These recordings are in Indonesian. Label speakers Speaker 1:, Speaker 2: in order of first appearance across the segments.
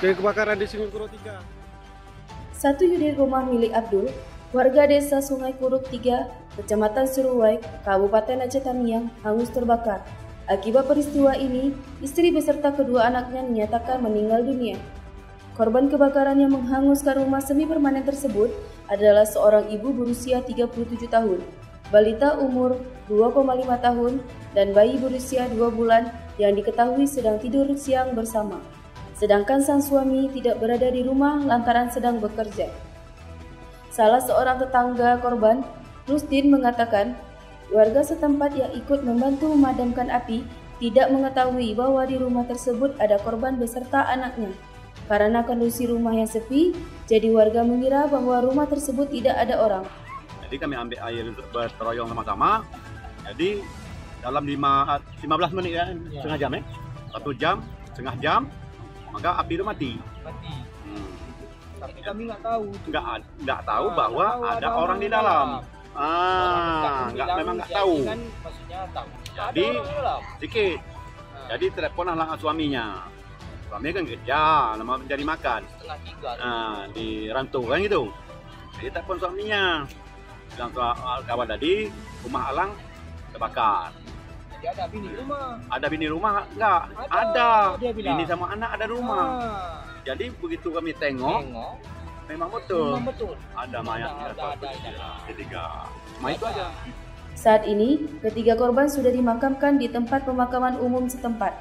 Speaker 1: Dari kebakaran di Sungai 3.
Speaker 2: Satu unit rumah milik Abdul, warga desa Sungai Kuruk 3, Kecamatan Suruwai, Kabupaten Aceh Tamiang, hangus terbakar. Akibat peristiwa ini, istri beserta kedua anaknya dinyatakan meninggal dunia. Korban kebakaran yang menghanguskan rumah semi permanen tersebut adalah seorang ibu berusia 37 tahun, balita umur 2,5 tahun, dan bayi berusia 2 bulan yang diketahui sedang tidur siang bersama. Sedangkan sang suami tidak berada di rumah lantaran sedang bekerja. Salah seorang tetangga korban, Rusdin, mengatakan warga setempat yang ikut membantu memadamkan api tidak mengetahui bahwa di rumah tersebut ada korban beserta anaknya. Karena kondisi rumah yang sepi, jadi warga mengira bahwa rumah tersebut tidak ada orang.
Speaker 3: Jadi kami ambil air berteroyong sama-sama. Jadi dalam 15 menit ya, setengah jam 1 jam, setengah jam, maka api itu mati.
Speaker 4: Tapi kami nggak tahu.
Speaker 3: Nggak tahu bahwa ada orang di dalam. Memang nggak tahu.
Speaker 4: Kan, maksudnya tahu.
Speaker 3: Jadi sedikit. Jadi teleponlah suaminya. Suaminya kan kerja, nama mencari makan.
Speaker 4: Setengah 3.
Speaker 3: Di rantau kan gitu. Jadi telepon suaminya. Bilang kawan tadi rumah Alang terbakar.
Speaker 4: Jadi ada bini rumah.
Speaker 3: Ada bini rumah enggak? Ada. Bini sama anak ada di rumah. Jadi begitu kami tengok, memang betul. Ada mayatnya. Ketiga. Itu aja.
Speaker 2: Saat ini, ketiga korban sudah dimakamkan di tempat pemakaman umum setempat.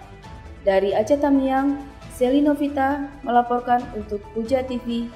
Speaker 2: Dari Aceh Tamiang, Seli Novita melaporkan untuk Puja TV.